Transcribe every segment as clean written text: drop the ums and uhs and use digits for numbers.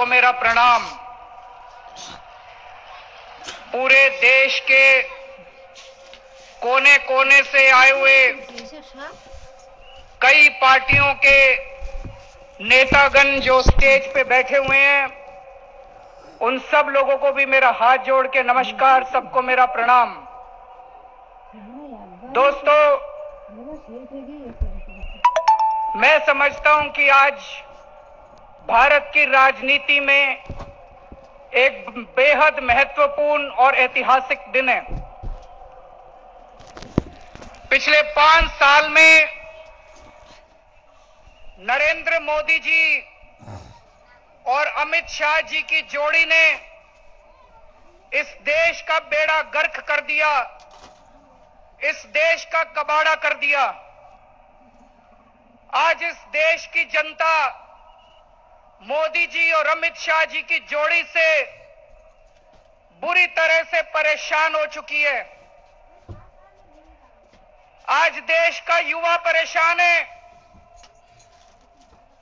सबको मेरा प्रणाम। पूरे देश के कोने कोने से आए हुए कई पार्टियों के नेतागण जो स्टेज पे बैठे हुए हैं, उन सब लोगों को भी मेरा हाथ जोड़ के नमस्कार, सबको मेरा प्रणाम। दोस्तों, मैं समझता हूं कि आज भारत की राजनीति में एक बेहद महत्वपूर्ण और ऐतिहासिक दिन है। पिछले 5 साल में नरेंद्र मोदी जी और अमित शाह जी की जोड़ी ने इस देश का बेड़ा गर्क कर दिया, इस देश का कबाड़ा कर दिया। आज इस देश की जनता मोदी जी और अमित शाह जी की जोड़ी से बुरी तरह से परेशान हो चुकी है। आज देश का युवा परेशान है।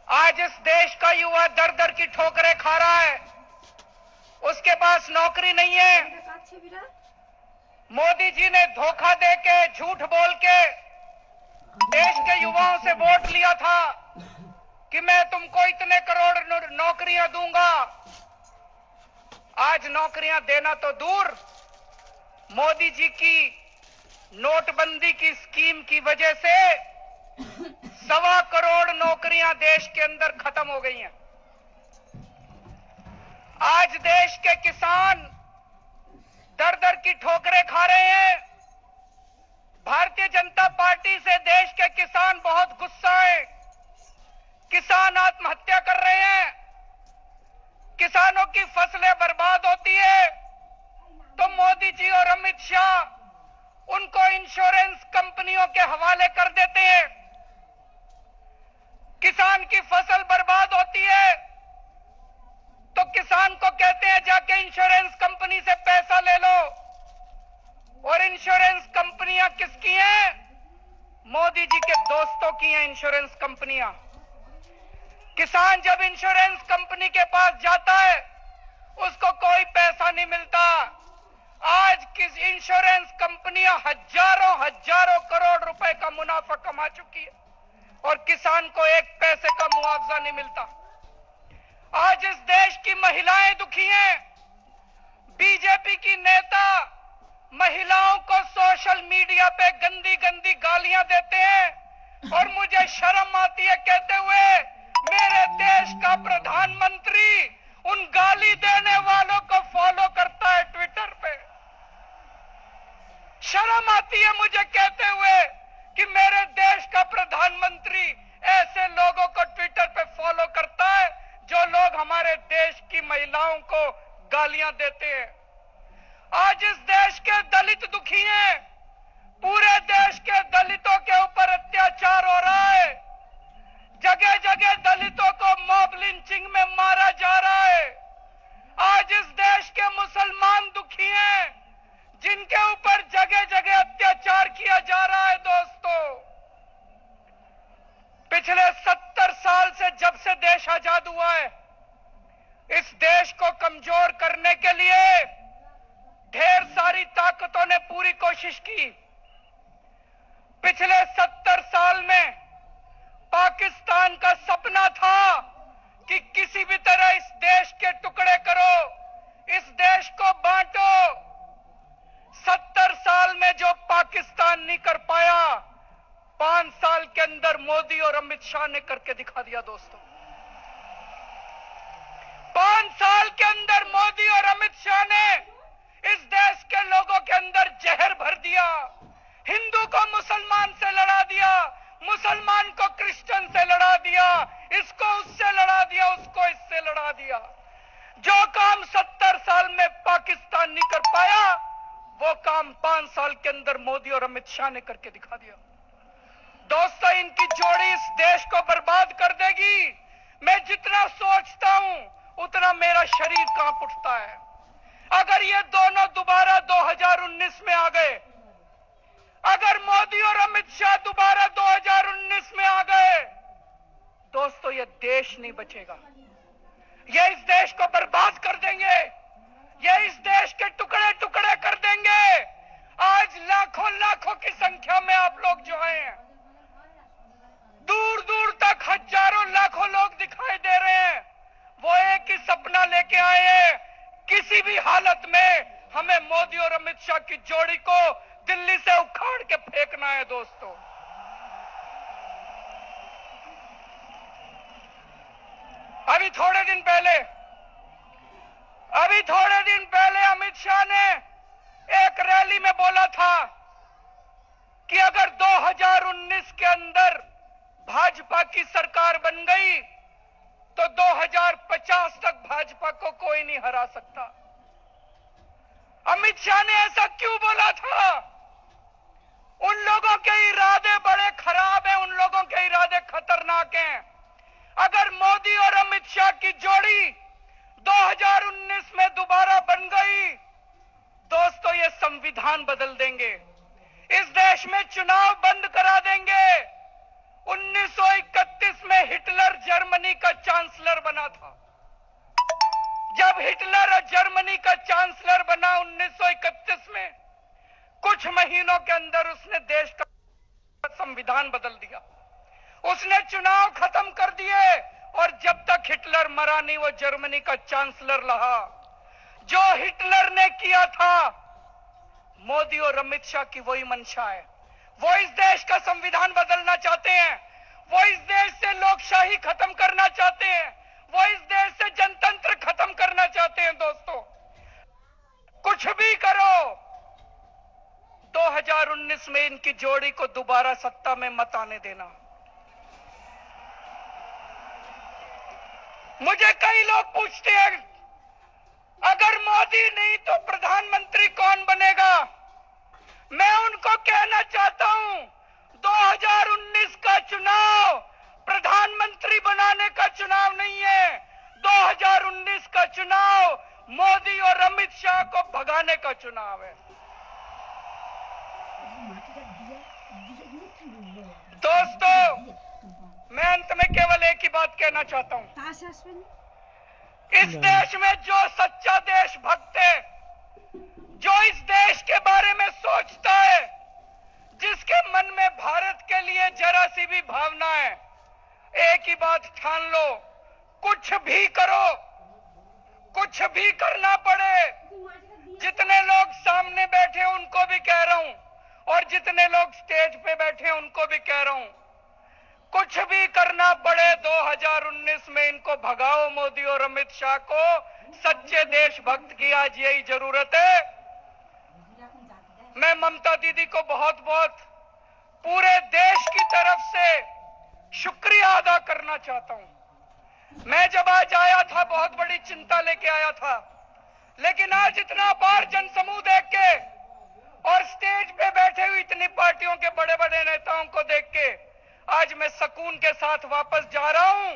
आज इस देश का युवा दर दर की ठोकरें खा रहा है। उसके पास नौकरी नहीं है। मोदी जी ने धोखा देके, झूठ बोल के देश के युवाओं से वोट लिया था कि मैं तुमको इतने करोड़ नौकरियां दूंगा। आज नौकरियां देना तो दूर, मोदी जी की नोटबंदी की स्कीम की वजह से 1.25 करोड़ नौकरियां देश के अंदर खत्म हो गई हैं। आज देश के किसान दर दर की ठोकरें खा रहे हैं। भारतीय जनता पार्टी से देश के किसान बहुत गुस्सा है। किसान आत्महत्या कर रहे हैं। किसानों की फसलें बर्बाद होती है तो मोदी जी और अमित शाह उनको इंश्योरेंस कंपनियों के हवाले कर देते हैं। किसान की फसल बर्बाद होती है तो किसान को कहते हैं जाके इंश्योरेंस कंपनी से पैसा ले लो। और इंश्योरेंस कंपनियां किसकी हैं? मोदी जी के दोस्तों की हैं इंश्योरेंस कंपनियां। किसान जब इंश्योरेंस कंपनी के पास जाता है, उसको कोई पैसा नहीं मिलता। आज किस इंश्योरेंस कंपनियां हजारों करोड़ रुपए का मुनाफा कमा चुकी है और किसान को 1 पैसे का मुआवजा नहीं मिलता। आज इस देश की महिलाएं दुखी हैं। बीजेपी की नेता महिलाओं को सोशल मीडिया पे गंदी गंदी गालियां देते हैं और मुझे शर्म आती है कहते हुए, मेरे देश का प्रधानमंत्री उन गाली देने वालों को फॉलो करता है ट्विटर पे। शर्म आती है मुझे कहते हुए कि मेरे देश का प्रधानमंत्री ऐसे लोगों को ट्विटर पे फॉलो करता है जो लोग हमारे देश की महिलाओं को गालियां देते हैं। आज इस देश के दलित दुखी हैं। पूरे देश के दलितों के ऊपर अत्याचार हो रहा है। जगह जगह दलितों को मॉब लिंचिंग में मारा जा रहा है। आज इस देश के मुसलमान दुखी हैं, जिनके ऊपर जगह जगह अत्याचार किया जा रहा है। दोस्तों, पिछले 70 साल से जब से देश आजाद हुआ है, इस देश को कमजोर करने के लिए ढेर सारी ताकतों ने पूरी कोशिश की। पिछले 70 साल में पाकिस्तान का सपना था कि किसी भी तरह इस देश के टुकड़े करो, इस देश को बांटो। 70 साल में जो पाकिस्तान नहीं कर पाया, 5 साल के अंदर मोदी और अमित शाह ने करके दिखा दिया। दोस्तों, 5 साल के अंदर मोदी और अमित शाह ने इस देश के लोगों के अंदर जहर भर दिया। हिंदू को मुसलमान से लड़ा दिया, मुसलमान को क्रिश्चियन से लड़ा दिया, इसको उससे लड़ा दिया, उसको इससे लड़ा दिया। जो काम 70 साल में पाकिस्तान नहीं कर पाया, वो काम 5 साल के अंदर मोदी और अमित शाह ने करके दिखा दिया। दोस्तों, इनकी जोड़ी इस देश को बर्बाद कर देगी। मैं जितना सोचता हूं उतना मेरा शरीर कांप उठता है। अगर ये दोनों दोबारा 2019 में आ गए, अगर मोदी और अमित शाह दोबारा 2019 में आ गए, दोस्तों ये देश नहीं बचेगा। ये इस देश सपना लेके आए हैं। किसी भी हालत में हमें मोदी और अमित शाह की जोड़ी को दिल्ली से उखाड़ के फेंकना है दोस्तों। अभी थोड़े दिन पहले अमित शाह ने एक रैली में बोला था कि अगर 2019 के अंदर भाजपा की सरकार बन गई तो 2050 तक भाजपा को कोई नहीं हरा सकता। अमित शाह ने ऐसा क्यों बोला था? उन लोगों के इरादे बड़े खराब हैं, उन लोगों के इरादे खतरनाक हैं। अगर मोदी और अमित शाह की जोड़ी 2019 में दोबारा बन गई दोस्तों, ये संविधान बदल देंगे, इस देश में चुनाव बंद करा देंगे। 1931 में हिटलर जर्मनी का चांसलर बना था। जब हिटलर जर्मनी का चांसलर बना 1931 में, कुछ महीनों के अंदर उसने देश का संविधान बदल दिया, उसने चुनाव खत्म कर दिए और जब तक हिटलर मरा नहीं वो जर्मनी का चांसलर रहा। जो हिटलर ने किया था मोदी और अमित शाह की वही मंशा है। वो इस देश का संविधान बदलना चाहते हैं, वो इस देश से लोकशाही खत्म करना चाहते हैं, वो इस देश से जनतंत्र खत्म करना चाहते हैं। दोस्तों, कुछ भी करो, 2019 में इनकी जोड़ी को दोबारा सत्ता में मत आने देना। मुझे कई लोग पूछते हैं अगर मोदी नहीं तो प्रधानमंत्री कौन बनेगा? मैं उनको कहना चाहता हूं 2019 का चुनाव प्रधानमंत्री बनाने का चुनाव नहीं है। 2019 का चुनाव मोदी और अमित शाह को भगाने का चुनाव है। दोस्तों, मैं अंत में केवल एक ही बात कहना चाहता हूं। इस देश में जो सच्चा देशभक्त है, जो इस देश के बारे में सोचता है, जिसके मन में भारत के लिए जरा सी भी भावना है, एक ही बात ठान लो, कुछ भी करो, कुछ भी करना पड़े। जितने लोग सामने बैठे उनको भी कह रहा हूं और जितने लोग स्टेज पे बैठे उनको भी कह रहा हूं, कुछ भी करना पड़े 2019 में इनको भगाओ, मोदी और अमित शाह को। सच्चे देशभक्त की आज यही जरूरत है। मैं ममता दीदी को बहुत बहुत पूरे देश की तरफ से शुक्रिया अदा करना चाहता हूं। मैं जब आज आया था बहुत बड़ी चिंता लेके आया था, लेकिन आज इतना बार जनसमूह देख के और स्टेज पे बैठे हुए इतनी पार्टियों के बड़े बड़े नेताओं को देख के आज मैं सुकून के साथ वापस जा रहा हूं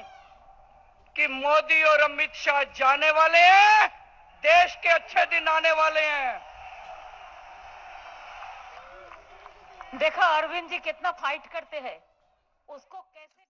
कि मोदी और अमित शाह जाने वाले हैं, देश के अच्छे दिन आने वाले हैं। देखा अरविंद जी कितना फाइट करते हैं उसको।